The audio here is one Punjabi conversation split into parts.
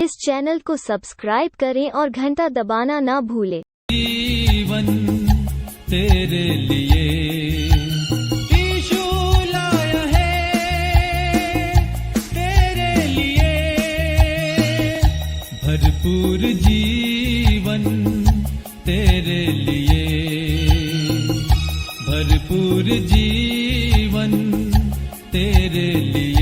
इस चैनल को सब्सक्राइब करें और घंटा दबाना ना भूलें। जीवन तेरे लिए यीशु लाया है, तेरे लिए भरपूर जीवन तेरे लिए, भरपूर जीवन तेरे लिए।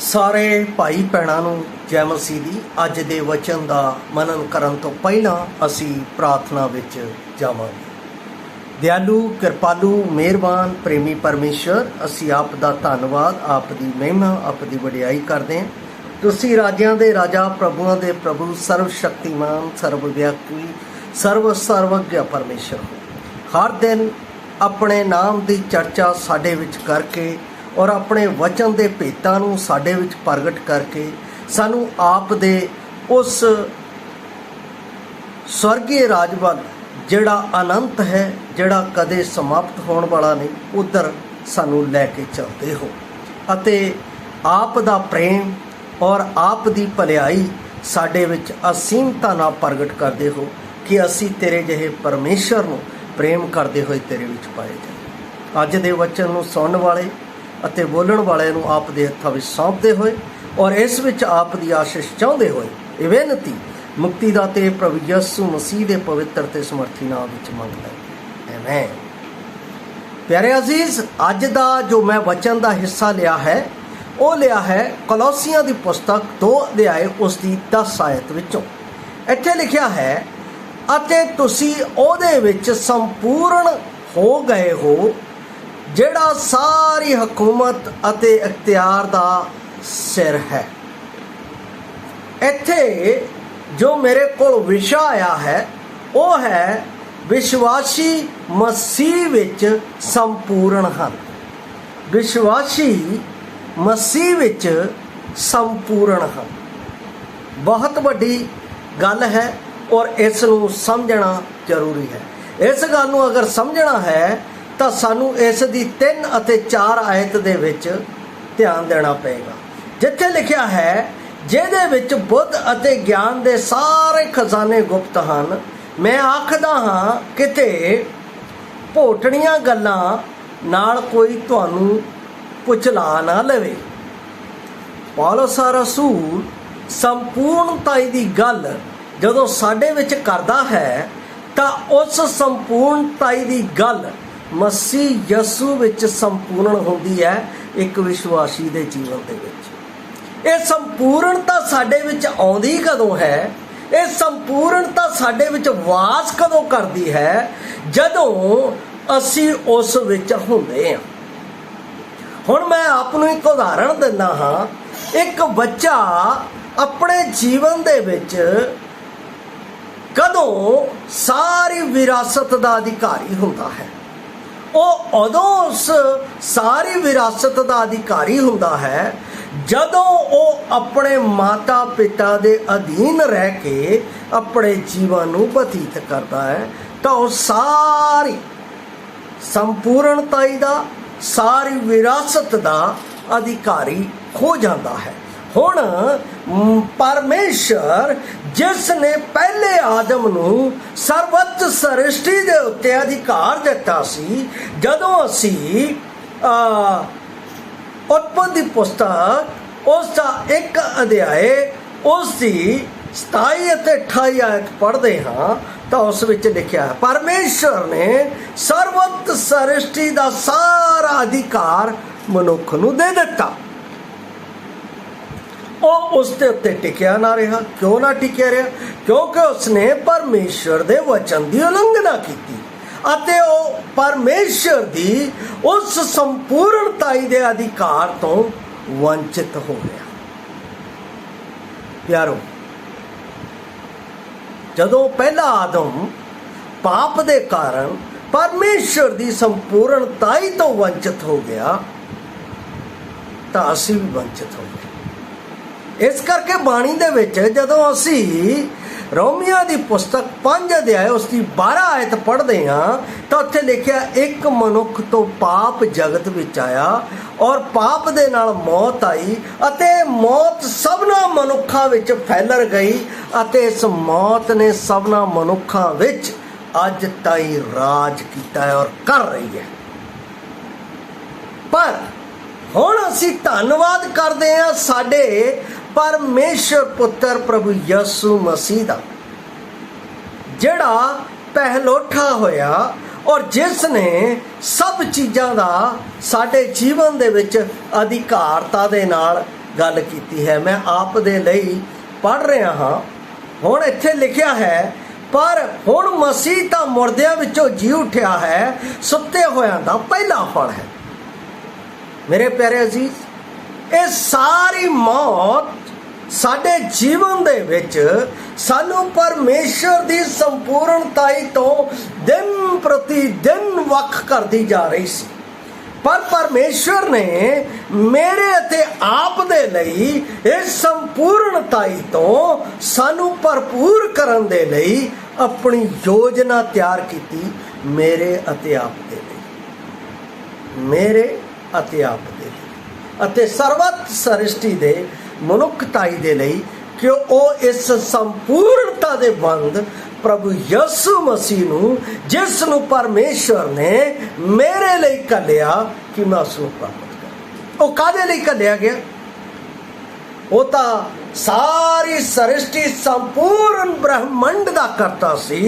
ਸਾਰੇ ਭਾਈ ਭੈਣਾਂ ਨੂੰ ਜੈ ਮਸੀਹ ਦੀ। ਅੱਜ ਦੇ ਵਚਨ ਦਾ ਮਨਨ ਕਰਨ ਤੋਂ ਪਹਿਲਾਂ ਅਸੀਂ ਪ੍ਰਾਰਥਨਾ ਵਿੱਚ ਜਾਵਾਂਗੇ। ਦਿਆਲੂ, ਕਿਰਪਾਲੂ, ਮਿਹਰਬਾਨ, ਪ੍ਰੇਮੀ ਪਰਮੇਸ਼ਰ, ਅਸੀਂ ਆਪ ਦਾ ਧੰਨਵਾਦ, ਆਪ ਦੀ ਮਹਿਮਾ, ਆਪ ਦੀ ਵਡਿਆਈ ਕਰਦੇ ਹਾਂ। ਤੁਸੀਂ ਰਾਜਿਆਂ ਦੇ ਰਾਜਾ, ਪ੍ਰਭੂਆਂ ਦੇ ਪ੍ਰਭੂ, ਸਰਵ ਸ਼ਕਤੀਮਾਨ, ਸਰਵ ਵਿਆਪੀ, ਸਰਵਗਿਆ ਪਰਮੇਸ਼ਰ ਹੋ। ਹਰ ਦਿਨ ਆਪਣੇ ਨਾਮ ਦੀ ਚਰਚਾ ਸਾਡੇ ਵਿੱਚ ਕਰਕੇ ਔਰ ਆਪਣੇ ਵਚਨ ਦੇ ਭੇਤਾਂ ਨੂੰ ਸਾਡੇ ਵਿੱਚ ਪ੍ਰਗਟ ਕਰਕੇ ਸਾਨੂੰ ਆਪ ਦੇ ਉਸ ਸਵਰਗੀ ਰਾਜ ਵੱਲ, ਜਿਹੜਾ ਅਨੰਤ ਹੈ, ਜਿਹੜਾ ਕਦੇ ਸਮਾਪਤ ਹੋਣ ਵਾਲਾ ਨਹੀਂ, ਉੱਧਰ ਸਾਨੂੰ ਲੈ ਕੇ ਚੱਲਦੇ ਹੋ ਅਤੇ ਆਪ ਦਾ ਪ੍ਰੇਮ ਔਰ ਆਪ ਦੀ ਭਲਾਈ ਸਾਡੇ ਵਿੱਚ ਅਸੀਮਤਾ ਨਾਲ ਪ੍ਰਗਟ ਕਰਦੇ ਹੋ ਕਿ ਅਸੀਂ ਤੇਰੇ ਜਿਹੇ ਪਰਮੇਸ਼ਰ ਨੂੰ ਪ੍ਰੇਮ ਕਰਦੇ ਹੋਏ ਤੇਰੇ ਵਿੱਚ ਪਾਏ ਜਾਈਏ। ਅੱਜ ਦੇ ਵਚਨ ਨੂੰ ਸੁਣਨ ਵਾਲੇ ਅਤੇ ਬੋਲਣ ਵਾਲੇ ਨੂੰ ਆਪ ਦੇ ਹੱਥਾਂ ਵਿੱਚ ਸੌਂਪਦੇ ਹੋਏ ਔਰ ਇਸ ਵਿੱਚ ਆਪ ਦੀ ਆਸ਼ੀਸ਼ ਚਾਹੁੰਦੇ ਹੋਏ ਇਹ ਬੇਨਤੀ ਮੁਕਤੀ ਦਾਤੇ ਪ੍ਰਭੂ ਯਿਸੂ ਮਸੀਹ ਦੇ ਪਵਿੱਤਰ ਤੇ ਸਮਰਥੀ ਨਾਮ ਵਿੱਚ ਮੰਗਦਾ। ਆਮੇਨ। ਪਿਆਰੇ ਅਜ਼ੀਜ਼, ਅੱਜ ਦਾ ਜੋ ਮੈਂ ਵਚਨ ਦਾ ਹਿੱਸਾ ਲਿਆ ਹੈ ਉਹ ਲਿਆ ਹੈ ਕਲੋਸੀਆਂ ਦੀ ਪੁਸਤਕ 2 ਅਧਿਆਏ ਉਸ ਦੀ 10 ਆਇਤ ਵਿੱਚੋਂ। ਇੱਥੇ ਲਿਖਿਆ ਹੈ, ਅਤੇ ਤੁਸੀਂ ਉਹਦੇ ਵਿੱਚ ਸੰਪੂਰਨ ਹੋ ਗਏ ਹੋ, ਜਿਹੜਾ ਸਾਰੀ ਹਕੂਮਤ ਅਤੇ ਇਖਤਿਆਰ ਦਾ ਸਿਰ ਹੈ। ਇੱਥੇ ਜੋ ਮੇਰੇ ਕੋਲ ਵਿਸ਼ਾ ਆਇਆ ਹੈ ਉਹ ਹੈ ਵਿਸ਼ਵਾਸੀ ਮਸੀਹ ਵਿੱਚ ਸੰਪੂਰਨ ਹਨ। ਵਿਸ਼ਵਾਸੀ ਮਸੀਹ ਵਿੱਚ ਸੰਪੂਰਨ ਹਨ। ਬਹੁਤ ਵੱਡੀ ਗੱਲ ਹੈ ਔਰ ਇਸ ਨੂੰ ਸਮਝਣਾ ਜ਼ਰੂਰੀ ਹੈ। ਇਸ ਗੱਲ ਨੂੰ ਅਗਰ ਸਮਝਣਾ ਹੈ ਤਾਂ ਸਾਨੂੰ ਇਸ ਦੀ 3 ਅਤੇ 4 ਆਇਤ ਦੇ ਵਿੱਚ ਧਿਆਨ ਦੇਣਾ ਪਏਗਾ, ਜਿੱਥੇ ਲਿਖਿਆ ਹੈ, ਜਿਹਦੇ ਵਿੱਚ ਬੁੱਧ ਅਤੇ ਗਿਆਨ ਦੇ ਸਾਰੇ ਖਜ਼ਾਨੇ ਗੁਪਤ ਹਨ। ਮੈਂ ਆਖਦਾ ਹਾਂ, ਕਿਤੇ ਭੋਟਣੀਆਂ ਗੱਲਾਂ ਨਾਲ ਕੋਈ ਤੁਹਾਨੂੰ ਪੁਚਲਾ ਨਾ ਲਵੇ। ਪੌਲਸ ਰਸੂਲ ਸੰਪੂਰਨਤਾ ਦੀ ਗੱਲ ਜਦੋਂ ਸਾਡੇ ਵਿੱਚ ਕਰਦਾ ਹੈ ਤਾਂ ਉਸ ਸੰਪੂਰਨਤਾ ਦੀ ਗੱਲ ਮਸੀਹ ਯਿਸੂ ਵਿੱਚ ਸੰਪੂਰਨ ਹੁੰਦੀ ਹੈ ਇੱਕ ਵਿਸ਼ਵਾਸੀ ਦੇ ਜੀਵਨ ਦੇ ਵਿੱਚ। ਇਹ ਸੰਪੂਰਨਤਾ ਸਾਡੇ ਵਿੱਚ ਆਉਂਦੀ ਕਦੋਂ ਹੈ? ਇਹ ਸੰਪੂਰਨਤਾ ਸਾਡੇ ਵਿੱਚ ਵਾਸ ਕਦੋਂ ਕਰਦੀ ਹੈ? ਜਦੋਂ ਅਸੀਂ ਉਸ ਵਿੱਚ ਹੁੰਦੇ ਹਾਂ। ਹੁਣ ਮੈਂ ਆਪ ਨੂੰ ਇੱਕ ਉਦਾਹਰਣ ਦਿੰਦਾ ਹਾਂ। ਇੱਕ ਬੱਚਾ ਆਪਣੇ ਜੀਵਨ ਦੇ ਵਿੱਚ ਕਦੋਂ ਸਾਰੀ ਵਿਰਾਸਤ ਦਾ ਅਧਿਕਾਰੀ ਹੁੰਦਾ ਹੈ? ਉਹ ਉਦੋਂ ਉਸ ਸਾਰੀ ਵਿਰਾਸਤ ਦਾ ਅਧਿਕਾਰੀ ਹੁੰਦਾ ਹੈ ਜਦੋਂ ਉਹ ਆਪਣੇ ਮਾਤਾ ਪਿਤਾ ਦੇ ਅਧੀਨ ਰਹਿ ਕੇ ਆਪਣੇ ਜੀਵਨ ਨੂੰ ਬਤੀਤ ਕਰਦਾ ਹੈ। ਤਾਂ ਉਹ ਸਾਰੀ ਸੰਪੂਰਨਤਾ ਦਾ, ਸਾਰੀ ਵਿਰਾਸਤ ਦਾ ਅਧਿਕਾਰੀ ਹੋ ਜਾਂਦਾ ਹੈ। ਹੁਣ ਪਰਮੇਸ਼ਰ ਜਿਸ ਨੇ ਪਹਿਲੇ ਆਦਮ ਨੂੰ ਸਰਵੋੱਚ ਸ੍ਰਿਸ਼ਟੀ ਦੇ ਉੱਤੇ ਅਧਿਕਾਰ ਦਿੱਤਾ ਸੀ, ਜਦੋਂ ਅਸੀਂ ਉਤਪਤੀ ਪੁਸਤਕ ਉਸ ਦਾ 1 ਅਧਿਆਏ ਉਸ ਦੀ 27 ਅਤੇ 28 ਆਇਤ ਪੜ੍ਹਦੇ ਹਾਂ ਤਾਂ ਉਸ ਵਿੱਚ ਲਿਖਿਆ ਹੈ, ਪਰਮੇਸ਼ਰ ਨੇ ਸਰਵੋੱਚ ਸ੍ਰਿਸ਼ਟੀ ਦਾ ਸਾਰਾ ਅਧਿਕਾਰ ਮਨੁੱਖ ਨੂੰ ਦੇ ਦਿੱਤਾ। ਉਹ ਉਸ ਦੇ ਉੱਤੇ ਟਿਕਿਆ ਨਾ ਰਿਹਾ। ਕਿਉਂ ਨਾ ਟਿਕਿਆ ਰਿਹਾ? ਕਿਉਂਕਿ ਉਸਨੇ ਪਰਮੇਸ਼ਰ ਦੇ ਵਚਨ ਦੀ ਉਲੰਘਣਾ ਕੀਤੀ ਅਤੇ ਉਹ ਪਰਮੇਸ਼ਰ ਦੀ ਉਸ ਸੰਪੂਰਨਤਾ ਦੇ ਅਧਿਕਾਰ ਤੋਂ ਵੰਚਿਤ ਹੋ ਗਿਆ। ਪਿਆਰੋ, ਜਦੋਂ ਪਹਿਲਾ ਆਦਮ ਪਾਪ ਦੇ ਕਾਰਨ परमेश्वर की संपूर्णता ही तो वंचित हो गया तो असी भी वंचित हो गए। इस करके बाणी दे विच जदों असी रोमिया की पुस्तक 5 अध्याय उसकी 12 आयत पढ़ते हाँ तो उत्थे लिखिया, एक मनुख तो पाप जगत विच आया और पाप दे नाल मौत आई अते मौत सबना मनुखा विच फैल गई अते इस मौत ने सबना मनुखा विच अज ताई राज कीता है और कर रही है। पर हुण असी धन्नवाद करते हैं साडे परमेश्वर पुत्र प्रभु यसू मसीह दा, जिहड़ा पहलोठा होया और जिसने सब चीज़ां दा साडे जीवन दे विच अधिकारता दे नाल गल कीती है। मैं आप दे लई पढ़ रहा हाँ। हुण इत्थे लिखिया है, पर हुण मसीह तां मुर्दियां विचों जी उठिया है, सुत्ते होयां दा पहला फल है। मेरे प्यारे अजीज, ये सारी मौत साडे जीवन दे विच सानू परमेश्वर दी संपूर्णताई तो दिन प्रति दिन वख करदी जा रही सी, पर परमेश्वर ने मेरे अते आप दे लई इस संपूर्णताई तो सानू भरपूर करन दे लई अपनी योजना तैयार कीती, मेरे अते आप दे लई, मेरे अते आप दे लई अते सर्वत सृष्टि दे मनुखताई दे लई कि ਉਹ इस संपूर्णता दे बंद प्रभु यसू मसीह नूं जिस नूं परमेश्वर ने मेरे लिए घल्लिया कि मैं उसनूं प्राप्त करूं। वो काहदे लई घल्लिया गया? वो तां सारी सृष्टि संपूर्ण ब्रह्मंड दा करता सी,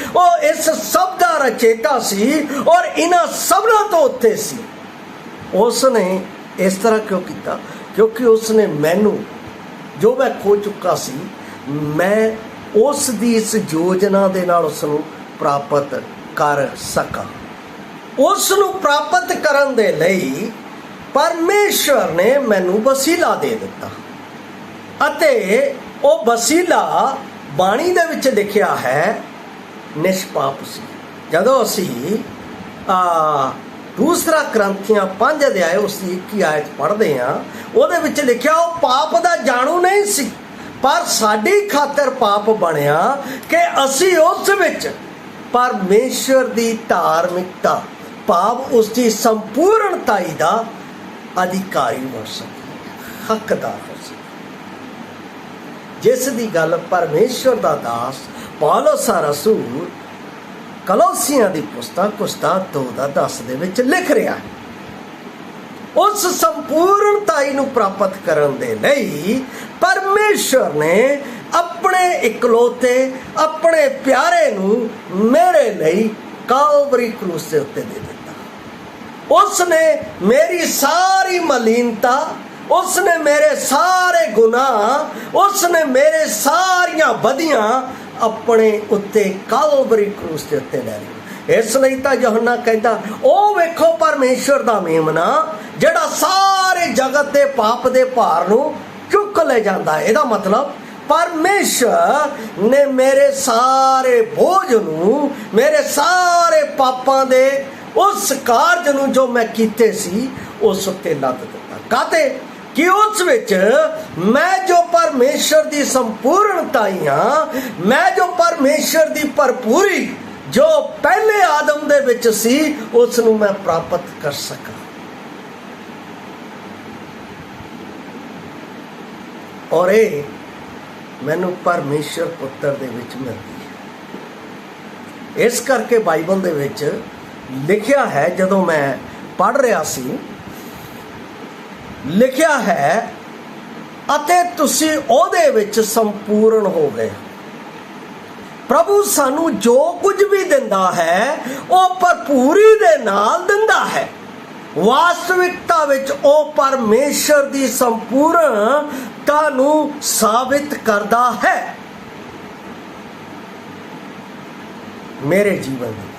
वो इस सब दा रचेता सी और इन्हां सबना तो उत्ते सी। उसने इस तरह क्यों किया? क्योंकि उसने मैनू जो मैं खो चुका सी, मैं उस दी इस योजना दे नाल उसनूं प्राप्त कर सका। उसनूं प्राप्त करन दे लई परमेश्वर ने मैनू वसीला दे दिता अते वो वसीला बाणी दे विच लिखिया है निष्पाप सी। जदों असी दूसरा ग्रंथियां 5 अध्याय उसकी 21 आयत पढ़ते हैं, ਉਹਦੇ ਵਿੱਚ लिखिया वो पाप ਦਾ ਜਾਣੂ नहीं सी, पर साडी खातर पाप बनया कि असी उस विच परमेश्वर दी धार्मिकता भाव उसकी संपूर्णताई दा अधिकारी हो सके, हकदार हो सके। जिस दी गल परमेश्वर दा दास पौलुस रसूल कलोसियां दी पुस्तक उसताद 2:10 दे विच लिख रहा है। उस संपूर्णताई नूं प्राप्त करन दे लई परमेश्वर ने अपने इकलौते अपने प्यारे नूं मेरे लई कालवरी क्रूस दे उत्ते दे दिता। उसने मेरी सारी मलीनता, उसने मेरे सारे गुनाह, उसने मेरे सारियां बदियां अपने उत्ते कालवरी क्रूस के उत्ते लै ली। इसलिए तो यूहन्ना कहता, ओ वेखो परमेश्वर दा मेमना जिहड़ा सारे जगत के पाप के भार नूं चुक ले जाता है। इहदा मतलब परमेश्वर ने मेरे सारे बोझ नूं, मेरे सारे पापां दे उस कारज नूं जो मैं कीते सी उस उत्ते लद दिता। काते कि उस विच मैं जो परमेश्वर की संपूर्णताई हाँ, मैं जो परमेश्वर की भरपूरी जो पहले आदम दे विच सी उसनूं मैं प्राप्त कर सका। और ये मैनू परमेश्वर पुत्र दे विच मिलदी है। इस करके बाइबल दे विच लिखिया है, जदों मैं पढ़ रहा सी, लिखिया है अते तुसी ओहदे विच संपूर्ण हो गए। प्रभु सानू जो कुछ भी दिंदा है वह भरपूरी दे नाल दिंदा है। वास्तविकता विच ओ परमेश्वर की संपूर्णता नू साबित करदा है मेरे जीवन में।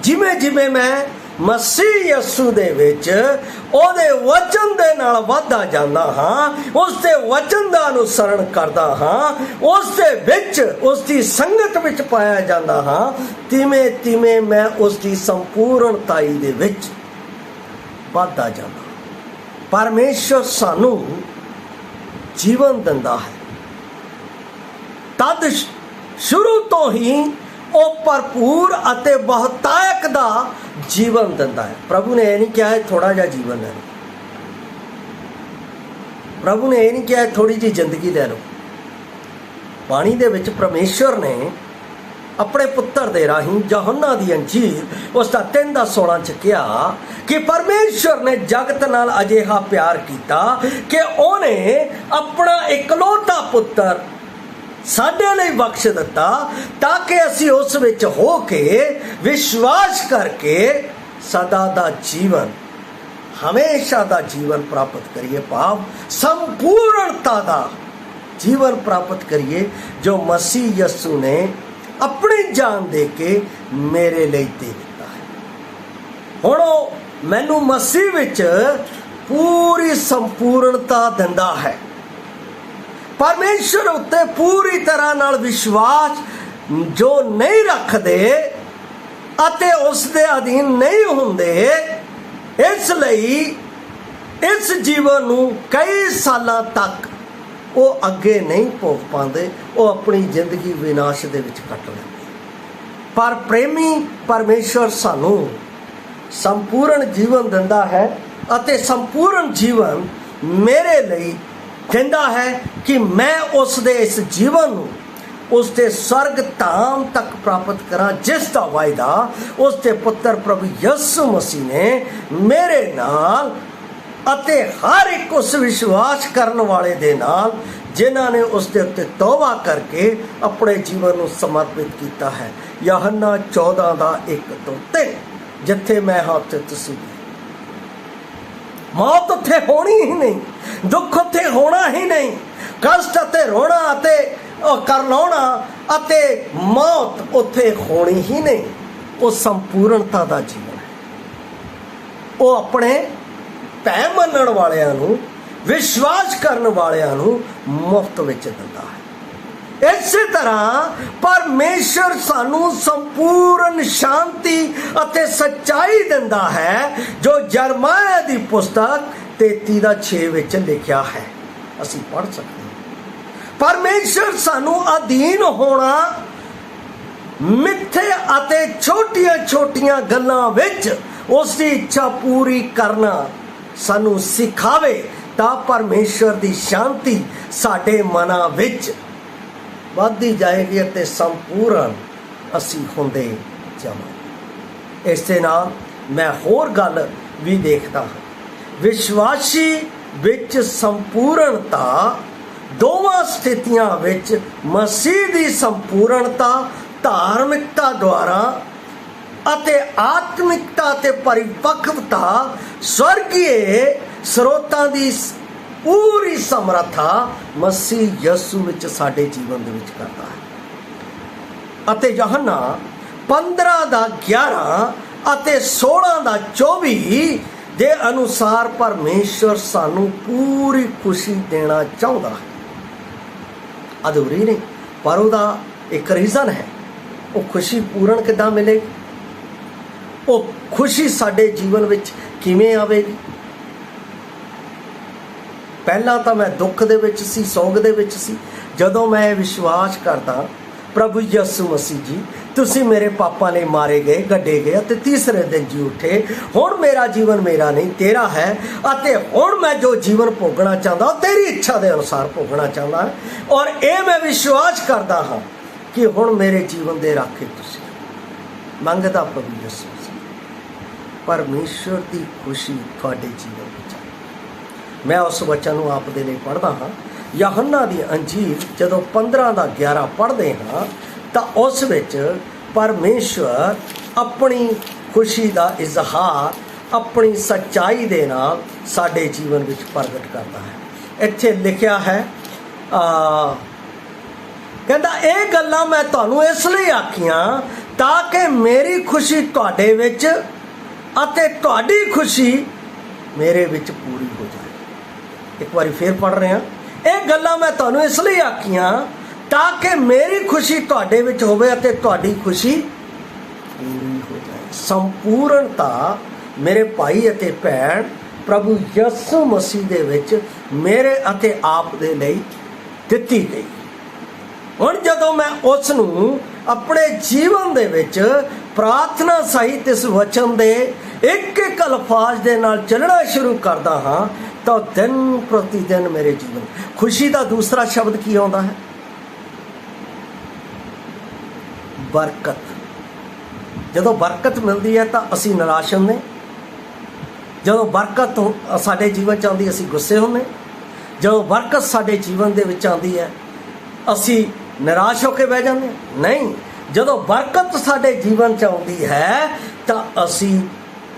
जिमें जिमें मैं ਮਸੀਹ ਯਸੂ ਦੇ ਵਿੱਚ ਉਹਦੇ ਵਚਨ ਦੇ ਨਾਲ ਵਧਦਾ ਜਾਂਦਾ ਹਾਂ, ਉਸ ਦੇ ਵਚਨ ਦਾ ਅਨੁਸਰਣ ਕਰਦਾ ਹਾਂ, ਉਸ ਦੇ ਵਿੱਚ ਉਸ ਦੀ ਸੰਗਤ ਵਿੱਚ ਪਾਇਆ ਜਾਂਦਾ ਹਾਂ, ਤਿਵੇਂ ਤਿਵੇਂ ਮੈਂ ਉਸ ਦੀ ਸੰਪੂਰਨਤਾਈ ਦੇ ਵਿੱਚ ਵਧਦਾ ਜਾਂਦਾ। ਪਰਮੇਸ਼ਰ ਸਾਨੂੰ ਜੀਵਨ ਦਿੰਦਾ ਹੈ, ਤਦ ਸ਼ੁਰੂ ਤੋਂ ਹੀ ਉਹ ਭਰਪੂਰ ਅਤੇ ਬਹੁਤਾਇਕ ਦਾ ਜੀਵਨ ਦਿੰਦਾ ਹੈ। ਪ੍ਰਭੂ ਨੇ ਇਹ ਨਹੀਂ ਕਿਹਾ ਹੈ ਥੋੜਾ ਜਿਹਾ ਜੀਵਨ ਲੈ ਲਓ, ਪ੍ਰਭੂ ਨੇ ਇਹ ਨਹੀਂ ਕਿਹਾ ਥੋੜੀ ਜਿਹੀ ਜ਼ਿੰਦਗੀ ਲੈ ਲਓ। ਬਾਣੀ ਦੇ ਵਿੱਚ ਪਰਮੇਸ਼ਰ ਨੇ ਆਪਣੇ ਪੁੱਤਰ ਦੇ ਰਾਹੀਂ ਯਹੋਨਾ ਦੀ ਅੰਜੀਲ ਉਸ ਦਾ 3:16 ਚ ਕਿਹਾ ਕਿ ਪਰਮੇਸ਼ਰ ਨੇ ਜਗਤ ਨਾਲ ਅਜਿਹਾ ਪਿਆਰ ਕੀਤਾ ਕਿ ਉਹਨੇ ਆਪਣਾ ਇਕਲੌਤਾ ਪੁੱਤਰ ਸਾਡੇ ਲਈ ਬਖਸ਼ ਦਿੱਤਾ, ਤਾਂ ਕਿ ਅਸੀਂ ਉਸ ਵਿੱਚ ਹੋ ਕੇ ਵਿਸ਼ਵਾਸ ਕਰਕੇ ਸਦਾ ਦਾ ਜੀਵਨ, ਹਮੇਸ਼ਾ ਦਾ ਜੀਵਨ ਪ੍ਰਾਪਤ ਕਰੀਏ, ਭਾਵ ਸੰਪੂਰਨਤਾ ਦਾ ਜੀਵਨ ਪ੍ਰਾਪਤ ਕਰੀਏ, ਜੋ ਮਸੀਹ ਯਸੂ ਨੇ ਆਪਣੀ ਜਾਨ ਦੇ ਕੇ ਮੇਰੇ ਲਈ ਦੇ ਦਿੱਤਾ ਹੈ। ਹੁਣ ਉਹ ਮੈਨੂੰ ਮਸੀਹ ਵਿੱਚ ਪੂਰੀ ਸੰਪੂਰਨਤਾ ਦਿੰਦਾ ਹੈ। ਪਰਮੇਸ਼ਰ ਉੱਤੇ ਪੂਰੀ ਤਰ੍ਹਾਂ ਨਾਲ ਵਿਸ਼ਵਾਸ ਜੋ ਨਹੀਂ ਰੱਖਦੇ ਅਤੇ ਉਸ ਦੇ ਅਧੀਨ ਨਹੀਂ ਹੁੰਦੇ, ਇਸ ਲਈ ਇਸ ਜੀਵਨ ਨੂੰ ਕਈ ਸਾਲਾਂ ਤੱਕ ਉਹ ਅੱਗੇ ਨਹੀਂ ਭੋਗ ਪਾਉਂਦੇ, ਉਹ ਆਪਣੀ ਜ਼ਿੰਦਗੀ ਵਿਨਾਸ਼ ਦੇ ਵਿੱਚ ਕੱਟ ਲੈਂਦੇ। ਪਰ ਪ੍ਰੇਮੀ ਪਰਮੇਸ਼ਰ ਸਾਨੂੰ ਸੰਪੂਰਨ ਜੀਵਨ ਦਿੰਦਾ ਹੈ ਅਤੇ ਸੰਪੂਰਨ ਜੀਵਨ ਮੇਰੇ ਲਈ ਕਹਿੰਦਾ ਹੈ ਕਿ ਮੈਂ ਉਸ ਦੇ ਇਸ ਜੀਵਨ ਨੂੰ ਉਸ ਦੇ ਸਵਰਗ ਧਾਮ ਤੱਕ ਪ੍ਰਾਪਤ ਕਰਾਂ, ਜਿਸ ਦਾ ਵਾਅਦਾ ਉਸ ਦੇ ਪੁੱਤਰ ਪ੍ਰਭੂ ਯਿਸੂ ਮਸੀਹ ਨੇ ਮੇਰੇ ਨਾਲ ਅਤੇ ਹਰ ਇੱਕ ਉਸ ਵਿਸ਼ਵਾਸ ਕਰਨ ਵਾਲੇ ਦੇ ਨਾਲ, ਜਿਨ੍ਹਾਂ ਨੇ ਉਸ ਦੇ ਉੱਤੇ ਤੌਬਾ ਕਰਕੇ ਆਪਣੇ ਜੀਵਨ ਨੂੰ ਸਮਰਪਿਤ ਕੀਤਾ ਹੈ। ਯਹੋਨਾ 14:1-3, ਜਿੱਥੇ ਮੈਂ ਹਾਂ ਉੱਥੇ ਤੁਸੀਂ ਵੀ। ਮੌਤ ਉੱਥੇ ਹੋਣੀ ਹੀ ਨਹੀਂ, ਦੁੱਖ ਉੱਥੇ ਹੋਣਾ ਹੀ ਨਹੀਂ, ਕਸ਼ਟ ਅਤੇ ਰੋਣਾ ਅਤੇ ਕਰਲਾਉਣਾ ਅਤੇ ਮੌਤ ਉੱਥੇ ਹੋਣੀ ਹੀ ਨਹੀਂ। ਉਹ ਸੰਪੂਰਨਤਾ ਦਾ ਜੀਵਨ ਹੈ। ਉਹ ਆਪਣੇ ਭੈ ਮੰਨਣ ਵਾਲਿਆਂ ਨੂੰ, ਵਿਸ਼ਵਾਸ ਕਰਨ ਵਾਲਿਆਂ ਨੂੰ ਮੁਫਤ ਵਿੱਚ ਦਿੰਦਾ ਹੈ। ਇਸੇ ਤਰ੍ਹਾਂ ਪਰਮੇਸ਼ਰ ਸਾਨੂੰ ਸੰਪੂਰਨ ਸ਼ਾਂਤੀ ਅਤੇ ਸੱਚਾਈ ਦਿੰਦਾ ਹੈ, ਜੋ ਯਰਮਾਇਆ ਦੀ ਪੁਸਤਕ 33:6 ਵਿੱਚ ਲਿਖਿਆ ਹੈ, ਅਸੀਂ ਪੜ੍ਹ ਸਕਦੇ ਹਾਂ। ਪਰਮੇਸ਼ਰ ਸਾਨੂੰ ਅਧੀਨ ਹੋਣਾ, ਮਿੱਥੇ ਅਤੇ ਛੋਟੀਆਂ-ਛੋਟੀਆਂ ਗੱਲਾਂ ਵਿੱਚ ਉਸ ਦੀ ਇੱਛਾ ਪੂਰੀ ਕਰਨਾ ਸਾਨੂੰ ਸਿਖਾਵੇ, ਤਾਂ ਪਰਮੇਸ਼ਰ ਦੀ ਸ਼ਾਂਤੀ ਸਾਡੇ ਮਨਾਂ ਵਿੱਚ ਵੱਧਦੀ ਜਾਏਗੀ ਅਤੇ ਸੰਪੂਰਨ ਅਸੀਂ ਹੁੰਦੇ ਜਾਵਾਂਗੇ। ਇਸ ਦੇ ਨਾਲ ਮੈਂ ਹੋਰ ਗੱਲ ਵੀ ਦੇਖਦਾ ਹਾਂ, ਵਿਸ਼ਵਾਸੀ ਵਿੱਚ ਸੰਪੂਰਨਤਾ ਦੋਵਾਂ ਸਥਿਤੀਆਂ ਵਿੱਚ ਮਸੀਹ ਦੀ ਸੰਪੂਰਨਤਾ ਧਾਰਮਿਕਤਾ ਦੁਆਰਾ ਅਤੇ ਆਤਮਿਕਤਾ ਅਤੇ ਪਰਿਪੱਕਵਤਾ ਸਵਰਗੀ ਸਰੋਤਾਂ ਦੀ ਪੂਰੀ ਸਮਰੱਥਾ ਮਸੀਹ ਯਸੂ ਵਿੱਚ ਸਾਡੇ ਜੀਵਨ ਦੇ ਵਿੱਚ ਕਰਦਾ ਹੈ। ਅਤੇ ਯਹੋਨਾ 15:11 ਅਤੇ 16:24 ਦੇ ਅਨੁਸਾਰ ਪਰਮੇਸ਼ਰ ਸਾਨੂੰ ਪੂਰੀ ਖੁਸ਼ੀ ਦੇਣਾ ਚਾਹੁੰਦਾ ਹੈ। ਅਧੂਰੀ ਨਹੀਂ, ਪਰ ਉਹਦਾ ਇੱਕ ਰੀਜ਼ਨ ਹੈ। ਉਹ ਖੁਸ਼ੀ ਪੂਰਨ ਕਿੱਦਾਂ ਮਿਲੇਗੀ? ਉਹ ਖੁਸ਼ੀ ਸਾਡੇ ਜੀਵਨ ਵਿੱਚ ਕਿਵੇਂ ਆਵੇਗੀ? ਪਹਿਲਾਂ ਤਾਂ ਮੈਂ ਦੁੱਖ ਦੇ ਵਿੱਚ ਸੀ, ਸੋਗ ਦੇ ਵਿੱਚ ਸੀ। ਜਦੋਂ ਮੈਂ ਵਿਸ਼ਵਾਸ ਕਰਦਾ, ਪ੍ਰਭੂ ਯਿਸੂ ਮਸੀਹ ਜੀ, ਤੁਸੀਂ ਮੇਰੇ ਪਾਪਾਂ ਲਈ ਮਾਰੇ ਗਏ, ਗੱਡੇ ਗਏ ਅਤੇ ਤੀਸਰੇ ਦਿਨ ਜੀ ਉੱਠੇ। ਹੁਣ ਮੇਰਾ ਜੀਵਨ ਮੇਰਾ ਨਹੀਂ, ਤੇਰਾ ਹੈ, ਅਤੇ ਹੁਣ ਮੈਂ ਜੋ ਜੀਵਨ ਭੋਗਣਾ ਚਾਹੁੰਦਾ ਉਹ ਤੇਰੀ ਇੱਛਾ ਦੇ ਅਨੁਸਾਰ ਭੋਗਣਾ ਚਾਹੁੰਦਾ ਹਾਂ। ਔਰ ਇਹ ਮੈਂ ਵਿਸ਼ਵਾਸ ਕਰਦਾ ਹਾਂ ਕਿ ਹੁਣ ਮੇਰੇ ਜੀਵਨ ਦੇ ਰਾਖੇ ਤੁਸੀਂ। ਮੰਗਦਾ ਪ੍ਰਭੂ ਯਿਸੂ ਮਸੀਹ, ਪਰਮੇਸ਼ਰ ਦੀ ਖੁਸ਼ੀ ਤੁਹਾਡੇ ਜੀਵਨ ਵਿੱਚ ਆਏ। ਮੈਂ ਉਸ ਵਚਨ ਨੂੰ ਆਪ ਦੇ ਲਈ ਪੜ੍ਹਦਾ ਹਾਂ। ਯਹੋਨਾ ਦੀ ਅੰਜੀਲ ਜਦੋਂ 15:11 ਪੜ੍ਹਦੇ ਹਾਂ ਤਾਂ ਉਸ ਵਿੱਚ ਪਰਮੇਸ਼ਵਰ ਆਪਣੀ ਖੁਸ਼ੀ ਦਾ ਇਜ਼ਹਾਰ ਆਪਣੀ ਸੱਚਾਈ ਦੇ ਨਾਲ ਸਾਡੇ ਜੀਵਨ ਵਿੱਚ ਪ੍ਰਗਟ ਕਰਦਾ ਹੈ। ਇੱਥੇ ਲਿਖਿਆ ਹੈ, ਕਹਿੰਦਾ ਇਹ ਗੱਲਾਂ ਮੈਂ ਤੁਹਾਨੂੰ ਇਸ ਲਈ ਆਖੀਆਂ ਤਾਂ ਕਿ ਮੇਰੀ ਖੁਸ਼ੀ ਤੁਹਾਡੇ ਵਿੱਚ ਅਤੇ ਤੁਹਾਡੀ ਖੁਸ਼ੀ ਮੇਰੇ ਵਿੱਚ ਪੂਰੀ ਹੋ ਜਾਏ। ਇੱਕ ਵਾਰੀ ਫੇਰ ਪੜ੍ਹ ਰਹੇ ਹਾਂ। ਇਹ ਗੱਲਾਂ ਮੈਂ ਤੁਹਾਨੂੰ ਇਸ ਲਈ ਆਖੀਆਂ ਤਾਂ ਕਿ ਮੇਰੀ ਖੁਸ਼ੀ ਤੁਹਾਡੇ ਵਿੱਚ ਹੋਵੇ ਅਤੇ ਤੁਹਾਡੀ ਖੁਸ਼ੀ ਪੂਰੀ ਹੋ ਜਾਏ। ਸੰਪੂਰਨਤਾ ਮੇਰੇ ਭਾਈ ਅਤੇ ਭੈਣ ਪ੍ਰਭੂ ਯਿਸੂ ਮਸੀਹ ਦੇ ਵਿੱਚ ਮੇਰੇ ਅਤੇ ਆਪ ਦੇ ਲਈ ਦਿੱਤੀ ਗਈ। ਹੁਣ ਜਦੋਂ ਮੈਂ ਉਸ ਨੂੰ ਆਪਣੇ ਜੀਵਨ ਦੇ ਵਿੱਚ ਪ੍ਰਾਰਥਨਾ ਸਹਿਤ ਇਸ ਵਚਨ ਦੇ ਇੱਕ ਇੱਕ ਅਲਫਾਜ਼ ਦੇ ਨਾਲ ਚੱਲਣਾ ਸ਼ੁਰੂ ਕਰਦਾ ਹਾਂ ਤਾਂ ਦਿਨ ਪ੍ਰਤੀ ਦਿਨ ਮੇਰੇ ਜੀਵਨ ਖੁਸ਼ੀ ਦਾ ਦੂਸਰਾ ਸ਼ਬਦ ਕੀ ਆਉਂਦਾ ਹੈ? ਬਰਕਤ। ਜਦੋਂ ਬਰਕਤ ਮਿਲਦੀ ਹੈ ਤਾਂ ਅਸੀਂ ਨਿਰਾਸ਼ ਹੁੰਦੇ। ਜਦੋਂ ਬਰਕਤ ਸਾਡੇ ਜੀਵਨ 'ਚ ਆਉਂਦੀ ਅਸੀਂ ਗੁੱਸੇ ਹੁੰਦੇ। ਜਦੋਂ ਬਰਕਤ ਸਾਡੇ ਜੀਵਨ ਦੇ ਵਿੱਚ ਆਉਂਦੀ ਹੈ ਅਸੀਂ ਨਿਰਾਸ਼ ਹੋ ਕੇ ਬਹਿ ਜਾਂਦੇ। ਨਹੀਂ, ਜਦੋਂ ਬਰਕਤ ਸਾਡੇ ਜੀਵਨ 'ਚ ਆਉਂਦੀ ਹੈ ਤਾਂ ਅਸੀਂ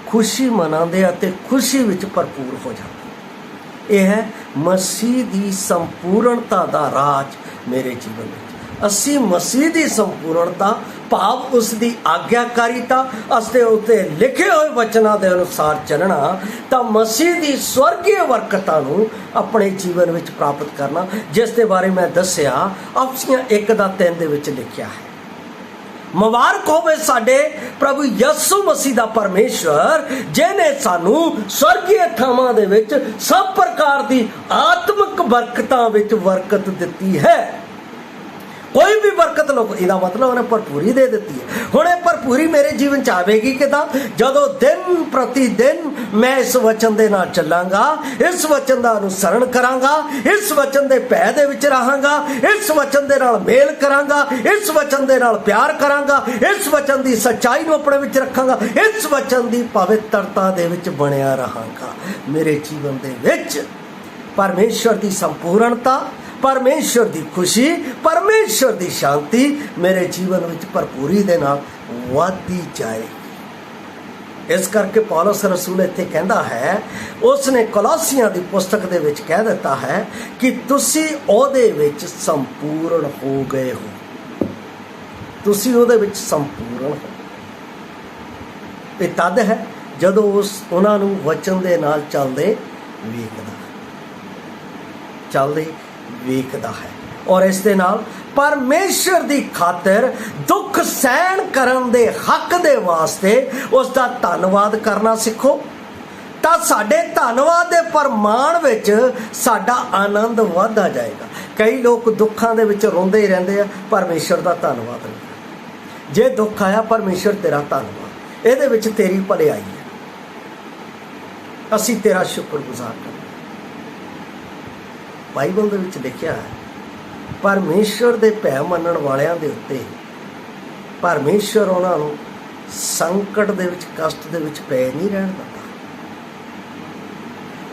ਖੁਸ਼ੀ ਮਨਾਉਂਦੇ ਅਤੇ ਖੁਸ਼ੀ ਵਿੱਚ ਭਰਪੂਰ ਹੋ ਜਾਂਦੇ। ਇਹ ਹੈ ਮਸੀਹ ਦੀ ਸੰਪੂਰਨਤਾ ਦਾ ਰਾਜ ਮੇਰੇ ਜੀਵਨ ਵਿੱਚ। ਅਸੀਂ ਮਸੀਹ ਦੀ ਸੰਪੂਰਨਤਾ ਭਾਵ ਉਸ ਦੀ ਆਗਿਆਕਾਰੀਤਾ ਅਤੇ ਉੱਤੇ ਲਿਖੇ ਹੋਏ ਵਚਨਾਂ ਦੇ ਅਨੁਸਾਰ ਚੱਲਣਾ ਤਾਂ ਮਸੀਹ ਦੀ ਸਵਰਗੀ ਬਰਕਤਾਂ ਨੂੰ ਆਪਣੇ ਜੀਵਨ ਵਿੱਚ ਪ੍ਰਾਪਤ ਕਰਨਾ, ਜਿਸ ਦੇ ਬਾਰੇ ਮੈਂ ਦੱਸਿਆ ਅਫਸੀਆਂ 1:3 ਦੇ ਵਿੱਚ ਲਿਖਿਆ ਹੈ। ਮੁਬਾਰਕ ਹੋਵੇ ਸਾਡੇ ਪ੍ਰਭੂ ਯਿਸੂ ਮਸੀਹ ਦਾ ਪਰਮੇਸ਼ਵਰ, ਜਿਹਨੇ ਸਾਨੂੰ ਸਵਰਗੀ ਥਾਵਾਂ ਦੇ ਵਿੱਚ ਸਭ ਪ੍ਰਕਾਰ ਦੀ ਆਤਮਿਕ ਬਰਕਤਾਂ ਵਿੱਚ ਬਰਕਤ ਦਿੱਤੀ ਹੈ। ਕੋਈ ਵੀ ਬਰਕਤ ਲੋ, ਇਹਦਾ ਮਤਲਬ ਉਹਨੇ ਭਰਪੂਰੀ ਦੇ ਦਿੱਤੀ ਹੈ। ਹੁਣ ਇਹ ਭਰਪੂਰੀ ਮੇਰੇ ਜੀਵਨ 'ਚ ਆਵੇਗੀ ਕਿੱਦਾਂ? ਜਦੋਂ ਦਿਨ ਪ੍ਰਤੀ ਦਿਨ ਮੈਂ ਇਸ ਵਚਨ ਦੇ ਨਾਲ ਚੱਲਾਂਗਾ, ਇਸ ਵਚਨ ਦਾ ਅਨੁਸਰਣ ਕਰਾਂਗਾ, ਇਸ ਵਚਨ ਦੇ ਭੈ ਦੇ ਵਿੱਚ ਰਹਾਂਗਾ, ਇਸ ਵਚਨ ਦੇ ਨਾਲ ਮੇਲ ਕਰਾਂਗਾ, ਇਸ ਵਚਨ ਦੇ ਨਾਲ ਪਿਆਰ ਕਰਾਂਗਾ, ਇਸ ਵਚਨ ਦੀ ਸੱਚਾਈ ਨੂੰ ਆਪਣੇ ਵਿੱਚ ਰੱਖਾਂਗਾ, ਇਸ ਵਚਨ ਦੀ ਪਵਿੱਤਰਤਾ ਦੇ ਵਿੱਚ ਬਣਿਆ ਰਹਾਂਗਾ। ਮੇਰੇ ਜੀਵਨ ਦੇ ਵਿੱਚ ਪਰਮੇਸ਼ਵਰ ਦੀ ਸੰਪੂਰਨਤਾ, ਪਰਮੇਸ਼ਵਰ ਦੀ ਖੁਸ਼ੀ, ਪਰਮੇਸ਼ਵਰ ਦੀ ਸ਼ਾਂਤੀ ਮੇਰੇ ਜੀਵਨ ਵਿੱਚ ਭਰਪੂਰੀ ਦੇ ਨਾਲ ਵਧਦੀ ਜਾਏਗੀ। ਇਸ ਕਰਕੇ ਪੌਲਸ ਰਸੂਲ ਇੱਥੇ ਕਹਿੰਦਾ ਹੈ, ਉਸ ਨੇ ਕੋਲੋਸੀਆਂ ਦੀ ਪੁਸਤਕ ਦੇ ਵਿੱਚ ਕਹਿ ਦਿੱਤਾ ਹੈ ਕਿ ਤੁਸੀਂ ਉਹਦੇ ਵਿੱਚ ਸੰਪੂਰਨ ਹੋ ਗਏ ਹੋ। ਤੁਸੀਂ ਉਹਦੇ ਵਿੱਚ ਸੰਪੂਰਨ ਹੋ। ਇਹ ਤਦ ਹੈ ਜਦੋਂ ਉਹਨਾਂ ਨੂੰ ਵਚਨ ਦੇ ਨਾਲ ਚੱਲਦੇ ਵੇਖਦਾ ਹੈ। ਔਰ ਇਸ ਦੇ ਨਾਲ ਪਰਮੇਸ਼ਰ ਦੀ ਖਾਤਰ ਦੁੱਖ ਸਹਿਣ ਕਰਨ ਦੇ ਹੱਕ ਦੇ ਵਾਸਤੇ ਉਸ ਦਾ ਧੰਨਵਾਦ ਕਰਨਾ ਸਿੱਖੋ, ਤਾਂ ਸਾਡੇ ਧੰਨਵਾਦ ਦੇ ਪ੍ਰਮਾਣ ਵਿੱਚ ਸਾਡਾ ਆਨੰਦ ਵਧਦਾ ਜਾਏਗਾ। ਕਈ ਲੋਕ ਦੁੱਖਾਂ ਦੇ ਵਿੱਚ ਰੋਂਦੇ ਹੀ ਰਹਿੰਦੇ ਆ, ਪਰਮੇਸ਼ਰ ਦਾ ਧੰਨਵਾਦ ਨਹੀਂ। ਜੇ ਦੁੱਖ ਆਇਆ, ਪਰਮੇਸ਼ਰ ਤੇਰਾ ਧੰਨਵਾਦ, ਇਹਦੇ ਵਿੱਚ ਤੇਰੀ ਭਲਾਈ ਹੈ, ਅਸੀਂ ਤੇਰਾ ਸ਼ੁਕਰਗੁਜ਼ਾਰ ਕਰਾਂਗੇ। ਬਾਈਬਲ ਦੇ ਵਿੱਚ ਲਿਖਿਆ ਹੈ, ਪਰਮੇਸ਼ਰ ਦੇ ਭੈ ਮੰਨਣ ਵਾਲਿਆਂ ਦੇ ਉੱਤੇ ਪਰਮੇਸ਼ਰ ਉਹਨਾਂ ਨੂੰ ਸੰਕਟ ਦੇ ਵਿੱਚ, ਕਸ਼ਟ ਦੇ ਵਿੱਚ ਪੈ ਨਹੀਂ ਰਹਿਣ ਦਿੰਦਾ।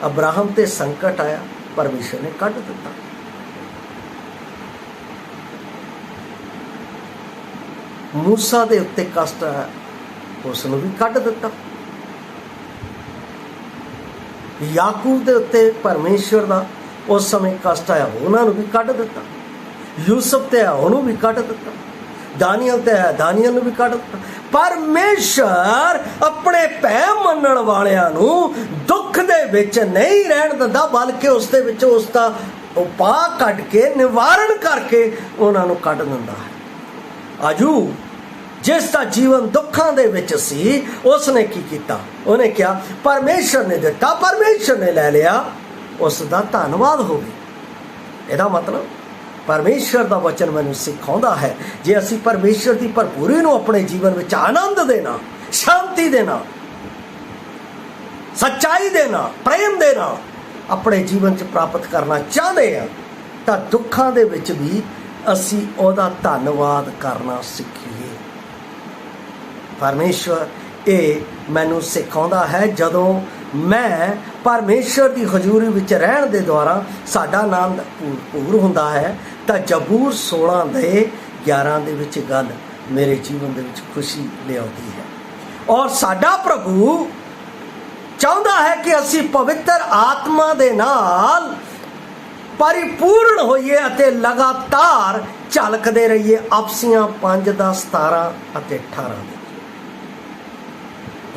ਅਬਰਾਹਮ ਤੇ ਸੰਕਟ ਆਇਆ, ਪਰਮੇਸ਼ਰ ਨੇ ਕੱਢ ਦਿੱਤਾ। ਮੂਸਾ ਦੇ ਉੱਤੇ ਕਸ਼ਟ ਆਇਆ, ਉਸ ਨੂੰ ਵੀ ਕੱਢ ਦਿੱਤਾ। ਯਾਕੂਬ ਦੇ ਉੱਤੇ ਪਰਮੇਸ਼ਰ ਦਾ ਉਸ ਸਮੇਂ ਕਸ਼ਟ ਆਇਆ, ਉਹਨਾਂ ਨੂੰ ਵੀ ਕੱਢ ਦਿੱਤਾ। ਯੂਸਫ ਤੇ ਆਇਆ, ਉਹਨੂੰ ਵੀ ਕੱਢ ਦਿੱਤਾ। ਦਾਨੀਅਲ ਤੇ ਆਇਆ, ਦਾਨੀਅਲ ਨੂੰ ਵੀ ਕੱਢ ਦਿੱਤਾ। ਪਰਮੇਸ਼ਰ ਆਪਣੇ ਭੈ ਮੰਨਣ ਵਾਲਿਆਂ ਨੂੰ ਦੁੱਖ ਦੇ ਵਿੱਚ ਨਹੀਂ ਰਹਿਣ ਦਿੰਦਾ, ਬਲਕਿ ਉਸ ਦੇ ਵਿੱਚ ਉਸ ਦਾ ਉਪਾਅ ਕੱਢ ਕੇ, ਨਿਵਾਰਨ ਕਰਕੇ ਉਹਨਾਂ ਨੂੰ ਕੱਢ ਦਿੰਦਾ ਹੈ। ਅਯੂਬ, ਜਿਸ ਦਾ ਜੀਵਨ ਦੁੱਖਾਂ ਦੇ ਵਿੱਚ ਸੀ, ਉਸ ਨੇ ਕੀ ਕੀਤਾ? ਉਹਨੇ ਕਿਹਾ ਪਰਮੇਸ਼ਰ ਨੇ ਦਿੱਤਾ, ਪਰਮੇਸ਼ਰ ਨੇ ਲੈ ਲਿਆ, ਉਸ ਦਾ ਧੰਨਵਾਦ ਹੋਵੇ। ਇਹਦਾ ਮਤਲਬ ਪਰਮੇਸ਼ਰ ਦਾ ਵਚਨ ਮੈਨੂੰ ਸਿਖਾਉਂਦਾ ਹੈ, ਜੇ ਅਸੀਂ ਪਰਮੇਸ਼ਰ ਦੀ ਭਰਪੂਰੀ ਨੂੰ ਆਪਣੇ ਜੀਵਨ ਵਿੱਚ ਆਨੰਦ ਦੇ ਨਾਲ, ਸ਼ਾਂਤੀ ਦੇ ਨਾਲ, ਸੱਚਾਈ ਦੇ ਨਾਲ, ਪ੍ਰੇਮ ਦੇ ਨਾਲ ਆਪਣੇ ਜੀਵਨ 'ਚ ਪ੍ਰਾਪਤ ਕਰਨਾ ਚਾਹੁੰਦੇ ਹਾਂ, ਤਾਂ ਦੁੱਖਾਂ ਦੇ ਵਿੱਚ ਵੀ ਅਸੀਂ ਉਹਦਾ ਧੰਨਵਾਦ ਕਰਨਾ ਸਿੱਖੀਏ। ਪਰਮੇਸ਼ਰ ਇਹ ਮੈਨੂੰ ਸਿਖਾਉਂਦਾ ਹੈ, ਜਦੋਂ ਮੈਂ ਪਰਮੇਸ਼ਰ ਦੀ ਹਜ਼ੂਰੀ ਵਿੱਚ ਰਹਿਣ ਦੇ ਦੁਆਰਾ ਸਾਡਾ ਆਨੰਦ ਭਰਪੂਰ ਹੁੰਦਾ ਹੈ, ਤਾਂ ਜ਼ਬੂਰ 16:11 ਦੇ ਵਿੱਚ ਗੱਲ ਮੇਰੇ ਜੀਵਨ ਦੇ ਵਿੱਚ ਖੁਸ਼ੀ ਲਿਆਉਂਦੀ ਹੈ। ਔਰ ਸਾਡਾ ਪ੍ਰਭੂ ਚਾਹੁੰਦਾ ਹੈ ਕਿ ਅਸੀਂ ਪਵਿੱਤਰ ਆਤਮਾ ਦੇ ਨਾਲ ਪਰਿਪੂਰਨ ਹੋਈਏ ਅਤੇ ਲਗਾਤਾਰ ਝਲਕਦੇ ਰਹੀਏ। ਅਫਸੀਆਂ 5:17 ਅਤੇ 18।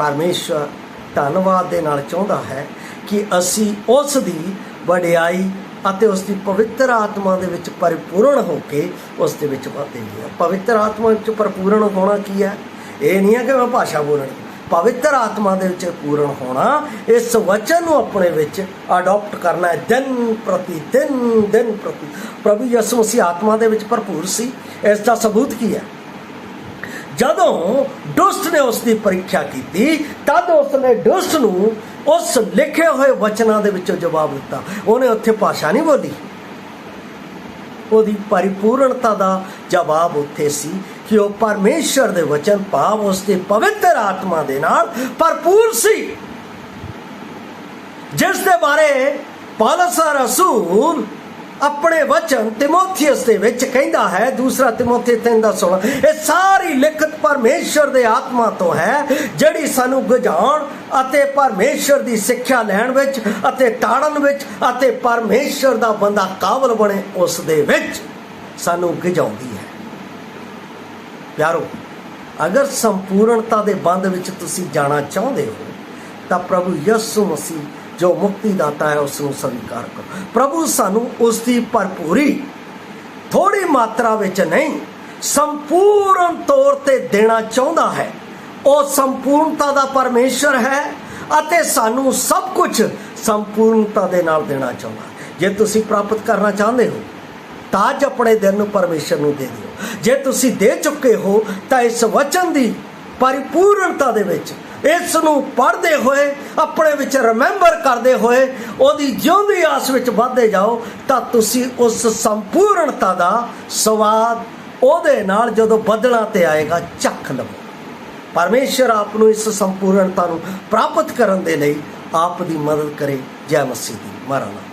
ਪਰਮੇਸ਼ਵਰ ਧੰਨਵਾਦ ਦੇ ਨਾਲ ਚਾਹੁੰਦਾ ਹੈ ਕਿ ਅਸੀਂ ਉਸ ਦੀ ਵਡਿਆਈ ਅਤੇ ਉਸ ਦੀ ਪਵਿੱਤਰ ਆਤਮਾ ਦੇ ਵਿੱਚ ਪਰਿਪੂਰਨ ਹੋ ਕੇ ਉਸ ਦੇ ਵਿੱਚ ਵਧਦੇ ਹਾਂ। ਪਵਿੱਤਰ ਆਤਮਾ ਵਿੱਚ ਪਰਿਪੂਰਨ ਹੋਣਾ ਕੀ ਹੈ? ਇਹ ਨਹੀਂ ਹੈ ਕਿ ਮੈਂ ਭਾਸ਼ਾ ਬੋਲਣੀ। ਪਵਿੱਤਰ ਆਤਮਾ ਦੇ ਵਿੱਚ ਪੂਰਨ ਹੋਣਾ, ਇਸ ਵਚਨ ਨੂੰ ਆਪਣੇ ਵਿੱਚ ਅਡਾਪਟ ਕਰਨਾ ਹੈ ਦਿਨ ਪ੍ਰਤੀ ਦਿਨ ਪ੍ਰਤੀ। ਪ੍ਰਭੂ ਯਿਸੂ ਮਸੀਹ ਆਤਮਾ ਦੇ ਵਿੱਚ ਭਰਪੂਰ ਸੀ। ਇਸ ਦਾ ਸਬੂਤ ਕੀ ਹੈ? ਜਦੋਂ ਦੁਸ਼ਟ ਨੇ ਉਸ ਦੀ ਪ੍ਰੀਖਿਆ ਕੀਤੀ ਤਦ ਉਸ ਨੇ ਦੁਸ਼ਟ ਨੂੰ ਉਸ ਲਿਖੇ ਹੋਏ ਵਚਨਾਂ ਦੇ ਵਿੱਚੋਂ ਜਵਾਬ ਦਿੱਤਾ। ਉਹਨੇ ਉੱਥੇ ਭਾਸ਼ਾ ਨਹੀਂ ਬੋਲੀ। ਉਹਦੀ ਪਰਿਪੂਰਨਤਾ ਦਾ ਜਵਾਬ ਉੱਥੇ ਸੀ ਕਿ ਉਹ ਪਰਮੇਸ਼ਰ ਦੇ ਵਚਨ ਭਾਵ ਉਸ ਦੇ ਪਵਿੱਤਰ ਆਤਮਾ ਦੇ ਨਾਲ ਭਰਪੂਰ ਸੀ, ਜਿਸ ਦੇ ਬਾਰੇ ਪੌਲਸ ਰਸੂਲ ਆਪਣੇ ਵਚਨ ਤਿਮੋਥੀਅਸ ਦੇ ਵਿੱਚ ਕਹਿੰਦਾ ਹੈ, 2 ਤਿਮੋਥੀ 3:16, ਇਹ ਸਾਰੀ ਲਿਖਤ ਪਰਮੇਸ਼ਰ ਦੇ ਆਤਮਾ ਤੋਂ ਹੈ, ਜਿਹੜੀ ਸਾਨੂੰ ਗਜਾਉਣ ਅਤੇ ਪਰਮੇਸ਼ਰ ਦੀ ਸਿੱਖਿਆ ਲੈਣ ਵਿੱਚ ਅਤੇ ਤਾੜਨ ਵਿੱਚ ਅਤੇ ਪਰਮੇਸ਼ਰ ਦਾ ਬੰਦਾ ਕਾਬਲ ਬਣੇ ਉਸ ਦੇ ਵਿੱਚ ਸਾਨੂੰ ਗਜਾਉਂਦੀ ਹੈ। ਪਿਆਰੋ, ਅਗਰ ਸੰਪੂਰਨਤਾ ਦੇ ਬੰਦ ਵਿੱਚ ਤੁਸੀਂ ਜਾਣਾ ਚਾਹੁੰਦੇ ਹੋ ਤਾਂ ਪ੍ਰਭੂ ਯਿਸੂ ਮਸੀਹ ਜੋ ਮੁਕਤੀ ਦਾਤਾ ਹੈ ਉਸ ਨੂੰ ਸਵੀਕਾਰ ਕਰੋ। ਪ੍ਰਭੂ ਸਾਨੂੰ ਉਸ ਦੀ ਭਰਪੂਰੀ ਥੋੜੀ ਮਾਤਰਾ ਵਿੱਚ ਨਹੀਂ, ਸੰਪੂਰਨ ਤੌਰ ਤੇ ਦੇਣਾ ਚਾਹੁੰਦਾ ਹੈ। ਉਹ ਸੰਪੂਰਨਤਾ ਦਾ ਪਰਮੇਸ਼ਰ ਹੈ ਅਤੇ ਸਾਨੂੰ ਸਭ ਕੁਝ ਸੰਪੂਰਨਤਾ ਦੇ ਨਾਲ ਦੇਣਾ ਚਾਹੁੰਦਾ ਹੈ। ਜੇ ਤੁਸੀਂ ਪ੍ਰਾਪਤ ਕਰਨਾ ਚਾਹੁੰਦੇ ਹੋ ਤਾਂ ਅੱਜ ਆਪਣੇ ਦਿਲ ਨੂੰ ਪਰਮੇਸ਼ਰ ਨੂੰ ਦੇ ਦਿਓ। ਜੇ ਤੁਸੀਂ ਦੇ ਚੁੱਕੇ ਹੋ ਤਾਂ ਇਸ ਵਚਨ ਦੀ ਪਰਿਪੂਰਨਤਾ ਦੇ ਵਿੱਚ ਇਸ ਨੂੰ ਪੜ੍ਹਦੇ ਹੋਏ ਆਪਣੇ ਵਿੱਚ ਰਿਮੈਂਬਰ ਕਰਦੇ ਹੋਏ ਉਹਦੀ ਜਿਉਂਦੀ ਆਸ ਵਿੱਚ ਵਧਦੇ ਜਾਓ ਤਾਂ ਤੁਸੀਂ ਉਸ ਸੰਪੂਰਨਤਾ ਦਾ ਸਵਾਦ ਉਹਦੇ ਨਾਲ ਜਦੋਂ ਬਦਲਾਂ ਤੇ ਆਏਗਾ ਚੱਖ ਲਵੋ। ਪਰਮੇਸ਼ਰ ਆਪ ਨੂੰ ਇਸ ਸੰਪੂਰਨਤਾ ਨੂੰ ਪ੍ਰਾਪਤ ਕਰਨ ਦੇ ਲਈ ਆਪ ਦੀ ਮਦਦ ਕਰੇ। ਜੈ ਮਸੀਹ ਦੀ। ਮਹਾਰਾਜ।